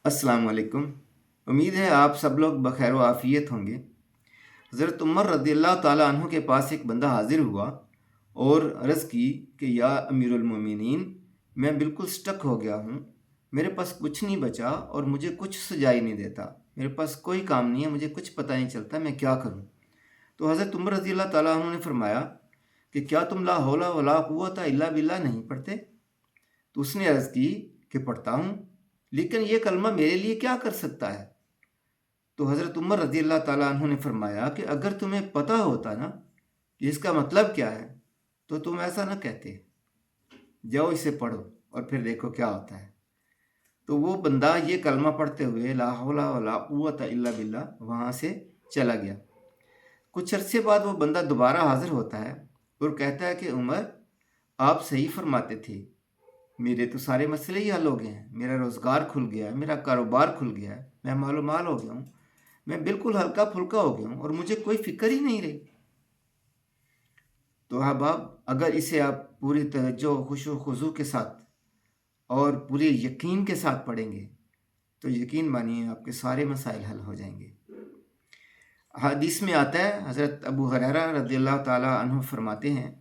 अस्सलाम वालेकुम। उम्मीद है आप सब लोग बखैर व आफ़ियत होंगे। हज़रत उमर रज़ियल्लाहु ताला अन्हु के पास एक बंदा हाजिर हुआ और अर्ज़ की कि या अमीरुल मोमिनीन, मैं बिल्कुल स्टक हो गया हूँ। मेरे पास कुछ नहीं बचा और मुझे कुछ सुझाई नहीं देता। मेरे पास कोई काम नहीं है, मुझे कुछ पता नहीं चलता मैं क्या करूँ। तो हज़रत उमर रज़ियल्लाहु ताला अन्हु ने फरमाया कि क्या तुम ला हौला वला कुव्वता इल्ला बिल्लाह नहीं पढ़ते? तो उसने अर्ज़ की कि पढ़ता हूँ, लेकिन ये कलमा मेरे लिए क्या कर सकता है? तो हज़रत उमर रज़ी अल्लाह ताला अन्हु ने फरमाया कि अगर तुम्हें पता होता ना कि इसका मतलब क्या है तो तुम ऐसा ना कहते। जाओ इसे पढ़ो और फिर देखो क्या होता है। तो वो बंदा ये कलमा पढ़ते हुए ला हौला वला कुव्वता इल्ला बिल्लाह वहाँ से चला गया। कुछ अरसे बाद वो बंदा दोबारा हाजिर होता है और कहता है कि उमर, आप सही फरमाते थे, मेरे तो सारे मसले ही हल हो गए हैं। मेरा रोज़गार खुल गया है, मेरा कारोबार खुल गया है, मैं मालो माल हो गया हूँ, मैं बिल्कुल हल्का फुल्का हो गया हूँ और मुझे कोई फिक्र ही नहीं रही। तो अहबाब, अगर इसे आप पूरी तवज्जो खुशू खुजू के साथ और पूरे यकीन के साथ पढ़ेंगे तो यकीन मानिए आपके सारे मसाइल हल हो जाएंगे। हदीस में आता है, हज़रत अबू हुरैरा रज़ियल्लाहु ताला अन्हु फरमाते हैं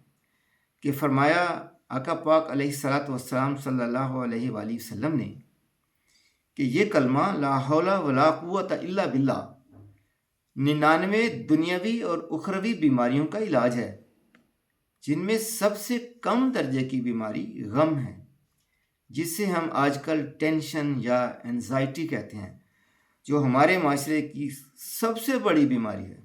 कि फरमाया आका पाक अलैहिस्सलातु वस्सलाम सल्लल्लाहु अलैहि वसल्लम ने कि ये कलमा ला हौला वला कुव्वता इल्ला बिल्लाह 99 दुनियावी और उखरवी बीमारियों का इलाज है, जिनमें सबसे कम दर्जे की बीमारी गम है, जिसे हम आजकल टेंशन या एंजाइटी कहते हैं, जो हमारे माशरे की सबसे बड़ी बीमारी है,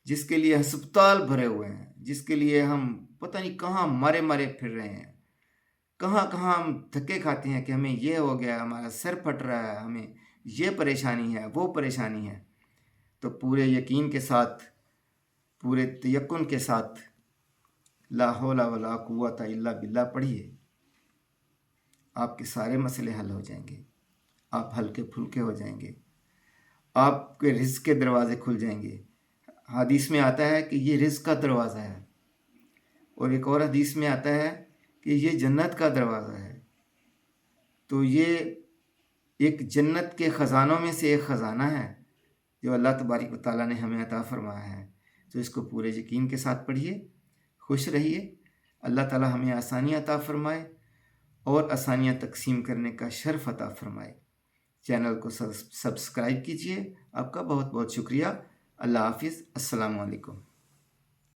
जिसके लिए अस्पताल भरे हुए हैं, जिसके लिए हम पता नहीं कहाँ मारे मारे फिर रहे हैं, कहाँ कहाँ हम धक्के खाते हैं कि हमें ये हो गया, हमारा सर फट रहा है, हमें ये परेशानी है, वो परेशानी है। तो पूरे यकीन के साथ, पूरे तयक्कुन के साथ ला हौला वला कुव्वता इल्ला बिल्लाह पढ़िए, आपके सारे मसले हल हो जाएंगे, आप हल्के फुल्के हो जाएंगे, आपके रिज़्क़ के दरवाज़े खुल जाएंगे। हदीस में आता है कि ये रिज़्क़ का दरवाज़ा है और एक और हदीस में आता है कि ये जन्नत का दरवाज़ा है। तो ये एक जन्नत के ख़ज़ानों में से एक ख़ज़ाना है जो अल्लाह तबारक व तआला ने हमें अता फ़रमाया है। तो इसको पूरे यकीन के साथ पढ़िए, खुश रहिए। अल्लाह ताला हमें आसानियाँ अता फ़रमाए और आसानियाँ तक़सीम करने का शर्फ़ अता फ़रमाए। चैनल को सब्सक्राइब कीजिए। आपका बहुत बहुत शुक्रिया। अल्लाह हाफ़िज़। अस्सलामु अलैकुम।